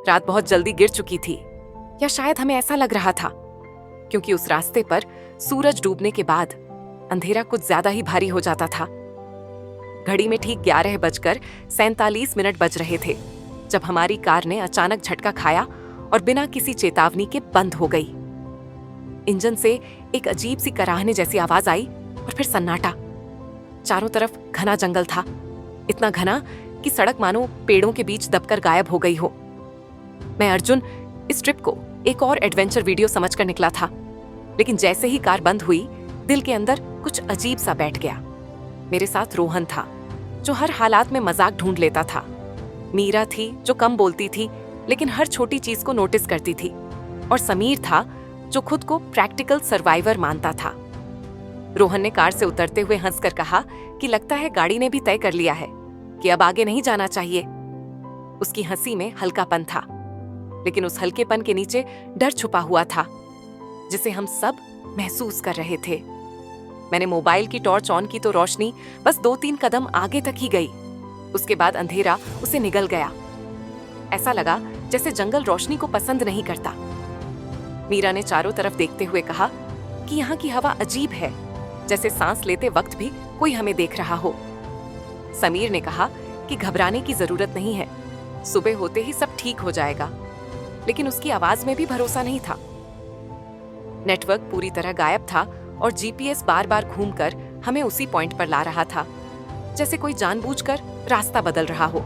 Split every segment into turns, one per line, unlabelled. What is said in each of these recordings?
रात बहुत जल्दी गिर चुकी थी, या शायद हमें ऐसा लग रहा था, क्योंकि उस रास्ते पर सूरज डूबने के बाद अंधेरा कुछ ज्यादा ही भारी हो जाता था। घड़ी में ठीक 11:47 बज रहे थे जब हमारी कार ने अचानक झटका खाया और बिना किसी चेतावनी के बंद हो गई। इंजन से एक अजीब सी कराहने जैसी आवाज आई और फिर सन्नाटा। चारों तरफ घना जंगल था, इतना घना कि सड़क मानो पेड़ों के बीच दबकर गायब हो गई हो। मैं अर्जुन इस ट्रिप को एक और एडवेंचर वीडियो समझकर निकला था, लेकिन जैसे ही कार बंद हुई, दिल के अंदर कुछ अजीब सा बैठ गया। मेरे साथ रोहन था, जो हर हालात में मजाक ढूंढ लेता था। मीरा थी, जो कम बोलती थी लेकिन हर छोटी चीज को नोटिस करती थी। और समीर था, जो खुद को प्रैक्टिकल सर्वाइवर मानता था। रोहन ने कार से उतरते हुए हंसकर कहा कि लगता है गाड़ी ने भी तय कर लिया है कि अब आगे नहीं जाना चाहिए। उसकी हंसी में हल्कापन था, लेकिन उस हल्केपन के नीचे डर छुपा हुआ था, जिसे हम सब महसूस कर रहे थे। मैंने मोबाइल की टॉर्च ऑन की तो रोशनी बस 2-3 कदम आगे तक ही गई। उसके बाद अंधेरा उसे निगल गया। ऐसा लगा जैसे जंगल रोशनी को पसंद नहीं करता। मीरा ने चारों तरफ देखते हुए कहा कि यहाँ की हवा अजीब है, जैसे सांस लेते वक्त भी कोई हमें देख रहा हो। समीर ने कहा कि घबराने की जरूरत नहीं है, सुबह होते ही सब ठीक हो जाएगा। लेकिन उसकी आवाज में भी भरोसा नहीं था। नेटवर्क पूरी तरह गायब था और जीपीएस बार बार घूमकर हमें उसी पॉइंट पर ला रहा था, जैसे कोई जानबूझकर रास्ता बदल रहा हो।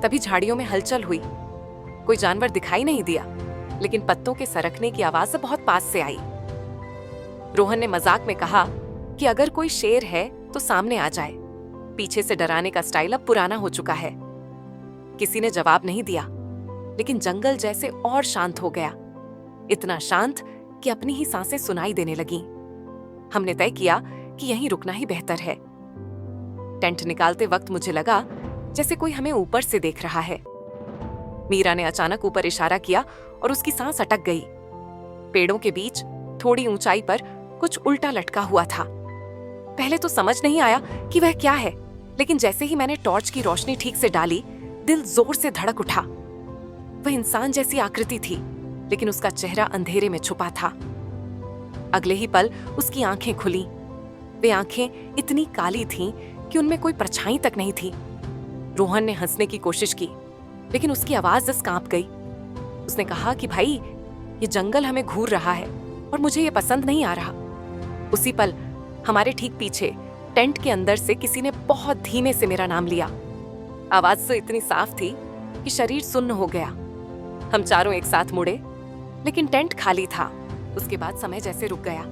तभी झाड़ियों में हलचल हुई। कोई जानवर दिखाई नहीं दिया, लेकिन पत्तों के सरकने की आवाज बहुत पास से आई। रोहन ने मजाक में कहा कि अगर कोई शेर है तो सामने आ जाए। पीछे से डराने का स्टाइल अब पुराना हो चुका है। किसी ने जवाब नहीं दिया, लेकिन जंगल जैसे और शांत हो गया, इतना शांत कि अपनी ही सांसें सुनाई देने लगीं। हमने तय किया कि यहीं रुकना ही बेहतर है। टेंट निकालते वक्त मुझे लगा जैसे कोई हमें ऊपर से देख रहा है। मीरा ने अचानक ऊपर इशारा किया और उसकी सांस अटक गई। पेड़ों के बीच थोड़ी ऊंचाई पर कुछ उल्टा लटका हुआ था। पहले तो समझ नहीं आया कि वह क्या है, लेकिन जैसे ही मैंने टॉर्च की रोशनी ठीक से डाली, दिल जोर से धड़क उठा। वह इंसान जैसी आकृति थी, लेकिन उसका चेहरा अंधेरे में छुपा था। अगले ही पल उसकी आंखें खुली। वे आंखें इतनी काली थीं कि उनमें कोई परछाई तक नहीं थी। रोहन ने हंसने की कोशिश की, लेकिन उसकी आवाज बस कांप गई। उसने कहा कि भाई, ये जंगल हमें घूर रहा है और मुझे ये पसंद नहीं आ रहा। उसी पल हमारे ठीक पीछे टेंट के अंदर से किसी ने बहुत धीमे से मेरा नाम लिया। आवाज तो इतनी साफ थी कि शरीर सुन्न हो गया। हम चारों एक साथ मुड़े, लेकिन टेंट खाली था। उसके बाद समय जैसे रुक गया।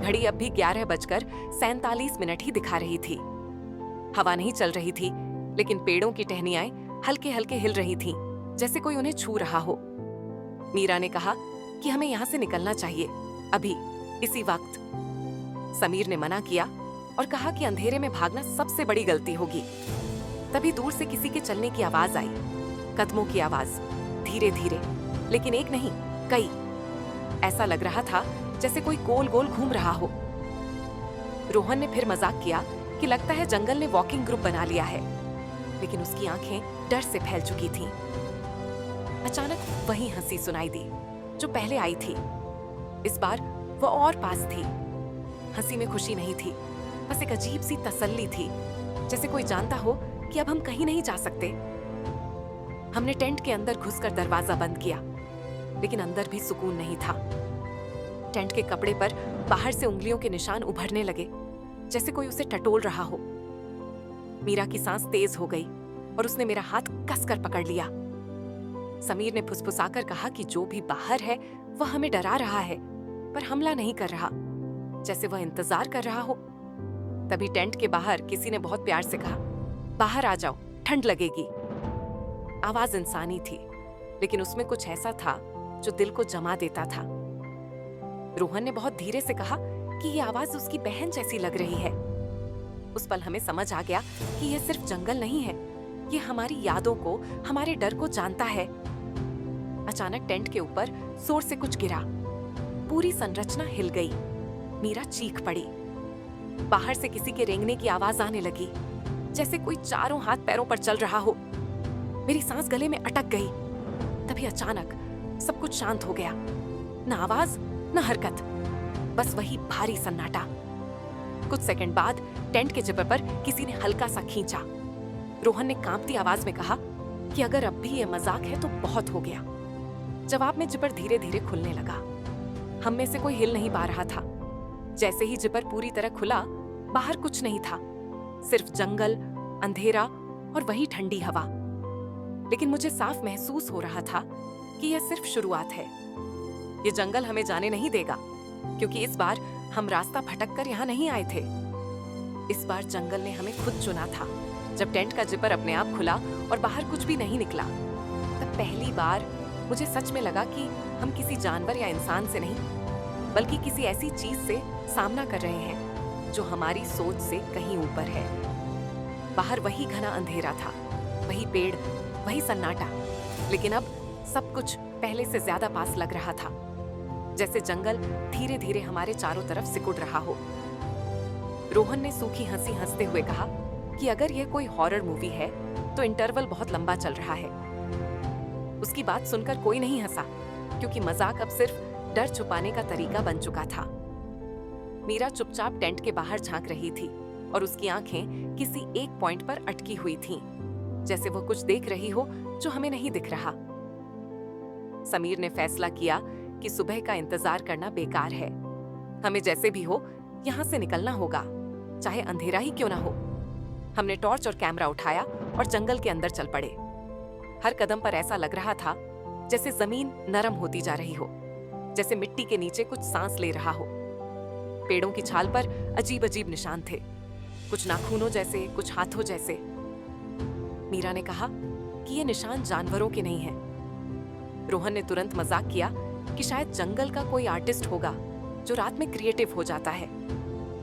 घड़ी अब भी 11:47 ही दिखा रही थी। हवा नहीं चल रही थी, लेकिन पेड़ों की टहनियाएं हल्के हल्के हिल रही थीं, जैसे कोई उन्हें छू रहा हो। मीरा ने कहा कि हमें यहाँ से निकलना चाहिए, अभी, इसी वक्त। समीर ने मना किया और कहा कि अंधेरे में भागना सबसे बड़ी गलती होगी। तभी दूर से किसी के चलने की आवाज आई, कदमों की आवाज, धीरे धीरे, लेकिन एक नहीं, कई। ऐसा लग रहा था जैसे कोई गोल गोल घूम रहा हो। रोहन ने फिर मजाक किया कि लगता है जंगल ने वॉकिंग ग्रुप बना लिया है, लेकिन उसकी आंखें डर से फैल चुकी थीं। अचानक वही हंसी सुनाई दी जो पहले आई थी। इस बार वो और पास थी। हंसी में खुशी नहीं थी, बस एक अजीब सी तसल्ली थी, जैसे कोई जानता हो कि अब हम कहीं नहीं जा सकते। हमने टेंट के अंदर घुसकर दरवाजा बंद किया, लेकिन अंदर भी सुकून नहीं था। टेंट के कपड़े पर बाहर से उंगलियों के निशान उभरने लगे, जैसे कोई उसे टटोल रहा हो। मीरा की सांस तेज हो गई और उसने मेरा हाथ कसकर पकड़ लिया। समीर ने फुसफुसाकर कहा कि जो भी बाहर है वह हमें डरा रहा है, पर हमला नहीं कर रहा, जैसे वह इंतजार कर रहा हो। तभी टेंट के बाहर किसी ने बहुत प्यार से कहा, बाहर आ जाओ, ठंड लगेगी। आवाज इंसानी थी, लेकिन उसमें कुछ ऐसा था जो दिल को जमा देता था। रोहन ने बहुत धीरे से कहा कि ये आवाज उसकी बहन जैसी लग रही है। उस पल हमें समझ आ गया कि यह सिर्फ जंगल नहीं है, ये हमारी यादों को, हमारे डर को जानता है। अचानक टेंट के ऊपर जोर से कुछ गिरा, पूरी संरचना हिल गई। मीरा चीख पड़ी। बाहर से किसी के रेंगने की आवाज आने लगी, जैसे कोई चारों हाथ पैरों पर चल रहा हो। मेरी सांस गले में अटक गई। तभी अचानक सब कुछ शांत हो गया। न आवाज न हरकत, बस वही भारी सन्नाटा। कुछ सेकंड बाद टेंट के जिपर पर किसी ने हल्का सा खींचा। रोहन ने कांपती आवाज में कहा कि अगर अब भी ये मजाक है तो बहुत हो गया। जवाब में जिपर धीरे धीरे खुलने लगा। हम में से कोई हिल नहीं पा रहा था। जैसे ही जिपर पूरी तरह खुला, बाहर कुछ नहीं था, सिर्फ जंगल, अंधेरा और वही ठंडी हवा। लेकिन मुझे साफ महसूस हो रहा था कि यह सिर्फ शुरुआत है। ये जंगल हमें जाने नहीं देगा, क्योंकि इस बार हम रास्ता भटक कर यहाँ नहीं आए थे। इस बार जंगल ने हमें खुद चुना था। जब टेंट का जिपर अपने आप खुला और बाहर कुछ भी नहीं निकला, तब पहली बार मुझे सच में लगा कि हम किसी जानवर या इंसान से नहीं, बल्कि किसी ऐसी चीज से सामना कर रहे हैं जो हमारी सोच से कहीं ऊपर है। बाहर वही घना अंधेरा था, वही पेड़, वही सन्नाटा, लेकिन अब सब कुछ पहले से ज्यादा पास लग रहा था, जैसे जंगल धीरे धीरे हमारे चारों तरफ सिकुड़ रहा हो। रोहन ने सूखी हंसी हंसते हुए कहा कि अगर यह कोई हॉरर मूवी है तो इंटरवल बहुत लंबा चल रहा है। उसकी बात सुनकर कोई नहीं हंसा, क्योंकि मजाक अब सिर्फ डर छुपाने का तरीका बन चुका था। मीरा चुपचाप टेंट के बाहर झांक रही थी और उसकी आंखें किसी एक पॉइंट पर अटकी हुई थीं, जैसे वो कुछ देख रही हो जो हमें नहीं दिख रहा। समीर ने फैसला किया कि सुबह का इंतजार करना बेकार है। हमें जैसे भी हो यहाँ से निकलना होगा, चाहे अंधेरा ही क्यों ना हो। हमने टॉर्च और कैमरा उठाया और जंगल के अंदर चल पड़े। हर कदम पर ऐसा लग रहा था जैसे जमीन नरम होती जा रही हो, जैसे मिट्टी के नीचे कुछ सांस ले रहा हो। पेड़ों की छाल पर अजीब अजीब निशान थे, कुछ नाखूनों जैसे, कुछ हाथों जैसे। मीरा ने कहा कि ये निशान जानवरों के नहीं हैं। रोहन ने तुरंत मजाक किया कि शायद जंगल का कोई आर्टिस्ट होगा जो रात में क्रिएटिव हो जाता है,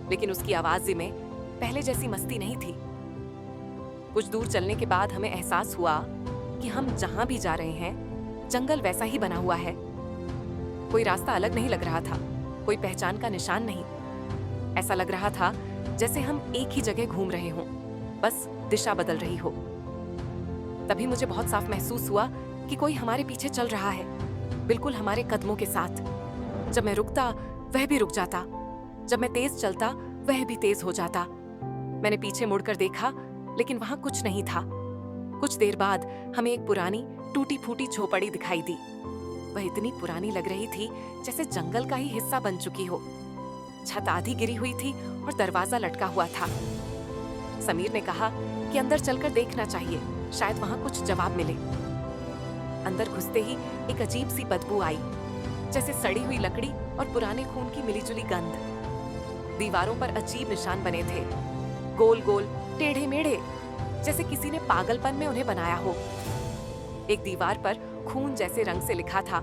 लेकिन उसकी आवाज में पहले जैसी मस्ती नहीं थी। कुछ दूर चलने के बाद हमें एहसास हुआ कि हम जहां भी जा रहे हैं जंगल वैसा ही बना हुआ है। कोई रास्ता अलग नहीं लग रहा था, कोई पहचान का निशान नहीं। ऐसा लग रहा था जैसे हम एक ही जगह घूम रहे हों, बस दिशा बदल रही हो। तभी मुझे बहुत साफ महसूस हुआ कि कोई हमारे पीछे चल रहा है, बिल्कुल हमारे कदमों के साथ। जब मैं रुकता वह भी रुक जाता, जब मैं तेज चलता वह भी तेज हो जाता। मैंने पीछे मुड़कर देखा, लेकिन वहां कुछ नहीं था। कुछ देर बाद हमें एक पुरानी टूटी फूटी झोपड़ी दिखाई दी। वह इतनी पुरानी लग रही थी जैसे जंगल का ही हिस्सा बन चुकी हो। छत आधी गिरी हुई थी और दरवाजा लटका हुआ था। समीर ने कहा कि अंदर चलकर देखना चाहिए, शायद वहां कुछ जवाब मिले। अंदर घुसते ही एक अजीब सी बदबू आई, जैसे सड़ी हुई लकड़ी और पुराने खून की मिलीजुली गंध। दीवारों पर अजीब निशान बने थे, गोल गोल, टेढ़े मेढ़े, जैसे किसी ने पागलपन में उन्हें बनाया हो। एक दीवार पर खून जैसे रंग से लिखा था,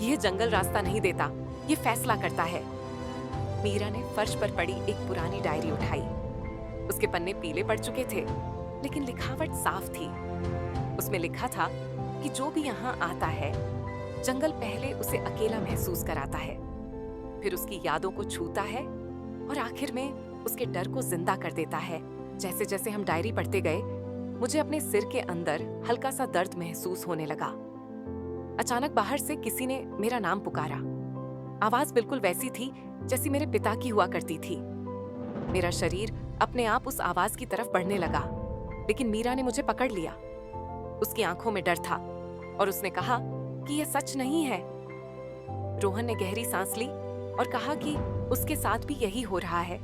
यह जंगल रास्ता नहीं देता, ये फैसला करता है। मीरा ने फर्श पर पड़ी एक पुरानी डायरी उठाई। उसके पन्ने पीले पड़ चुके थे, लेकिन लिखावट साफ थी। उसमें लिखा था कि जो भी यहाँ आता है, जंगल पहले उसे अकेला महसूस कराता है, फिर उसकी यादों को छूता है और आखिर में उसके डर को जिंदा कर देता है। जैसे जैसे हम डायरी पढ़ते गए, मुझे अपने सिर के अंदर हल्का सा दर्द महसूस होने लगा। अचानक बाहर से किसी ने मेरा नाम पुकारा। आवाज बिल्कुल वैसी थी जैसी मेरे पिता की हुआ करती थी। मेरा शरीर अपने आप उस आवाज की तरफ बढ़ने लगा, लेकिन मीरा ने मुझे पकड़ लिया। उसकी आंखों में डर था और उसने कहा कि यह सच नहीं है। रोहन ने गहरी सांस ली और कहा कि उसके साथ भी यही हो रहा है,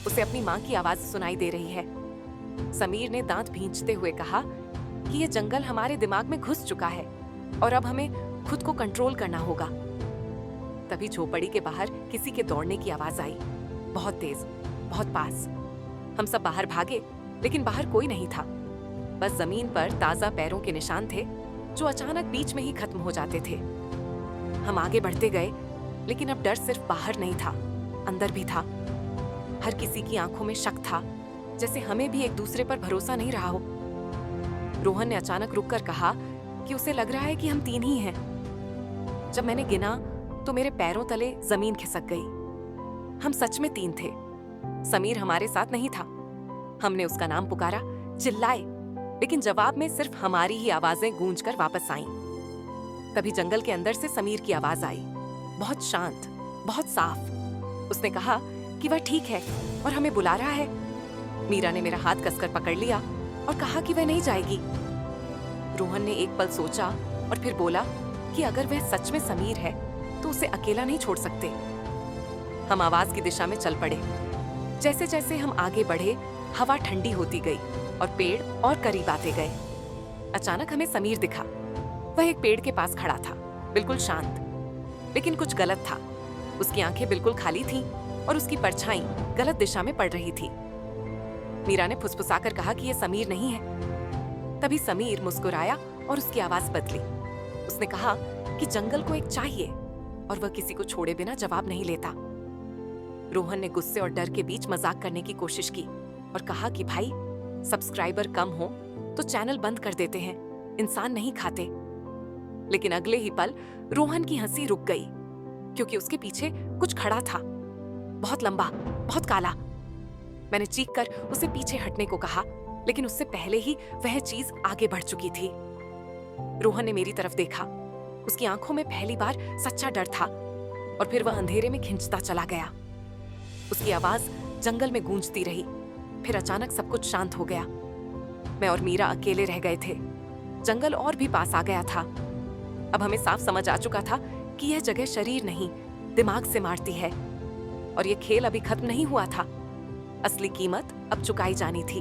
उसे अपनी माँ की आवाज सुनाई दे रही है। समीर ने दांत भींचते हुए कहा कि यह जंगल हमारे दिमाग में घुस चुका है और अब हमें खुद को कंट्रोल करना होगा। तभी झोपड़ी के बाहर किसी के दौड़ने की आवाज आई, बहुत तेज, बहुत पास। हम सब बाहर भागे, लेकिन बाहर कोई नहीं था। बस जमीन पर ताजा पैरों के निशान थे जो अचानक बीच में ही खत्म हो जाते थे। हम आगे बढ़ते गए, लेकिन अब डर सिर्फ बाहर नहीं था, अंदर भी था। हर किसी की आंखों में शक था, जैसे हमें भी एक दूसरे पर भरोसा नहीं रहा हो। रोहन ने अचानक रुककर कहा कि उसे लग रहा है कि हम 3 ही हैं। जब मैंने गिना तो मेरे पैरों तले जमीन खिसक गई। हम सच में 3 थे। समीर हमारे साथ नहीं था। हमने उसका नाम पुकारा, चिल्लाए, लेकिन जवाब में सिर्फ हमारी ही आवाजें गूंजकर वापस आईं। तभी जंगल के अंदर से समीर की आवाज आई, बहुत शांत, बहुत साफ। उसने कहा कि वह ठीक है और हमें बुला रहा है। मीरा ने मेरा हाथ कसकर पकड़ लिया और कहा कि वह नहीं जाएगी। रोहन ने एक पल सोचा और फिर बोला कि अगर वह सच में समीर है तो उसे अकेला नहीं छोड़ सकते। हम आवाज की दिशा में चल पड़े। जैसे जैसे हम आगे बढ़े, हवा ठंडी होती गई और पेड़ और करीब आते गए। अचानक हमें समीर दिखा। वह एक पेड़ के पास खड़ा था, बिल्कुल शांत। लेकिन कुछ गलत था। उसकी आंखें बिल्कुल खाली थीं और उसकी परछाई गलत दिशा में पड़ रही थी। मीरा ने फुसफुसाकर कहा कि यह समीर नहीं है। तभी समीर मुस्कुराया और उसकी आवाज बदली। उसने कहा कि जंगल को एक चाहिए और वह किसी को छोड़े बिना जवाब नहीं लेता। रोहन ने गुस्से और डर के बीच मजाक करने की कोशिश की और कहा कि भाई, सब्सक्राइबर कम हो तो चैनल बंद कर देते हैं, इंसान नहीं खाते। लेकिन अगले ही पल रोहन की हंसी रुक गई, क्योंकि उसके पीछे कुछ खड़ा था, बहुत लंबा, बहुत काला। मैंने चीख कर उसे पीछे हटने को कहा, लेकिन उससे पहले ही वह चीज आगे बढ़ चुकी थी। रोहन ने मेरी तरफ देखा। उसकी आंखों में पहली बार सच्चा डर था और फिर वह अंधेरे में खिंचता चला गया। उसकी आवाज जंगल में गूंजती रही। फिर अचानक सब कुछ शांत हो गया। मैं और मीरा अकेले रह गए थे। जंगल और भी पास आ गया था। अब हमें साफ समझ आ चुका था कि यह जगह शरीर नहीं, दिमाग से मारती है और यह खेल अभी खत्म नहीं हुआ था। असली कीमत अब चुकाई जानी थी।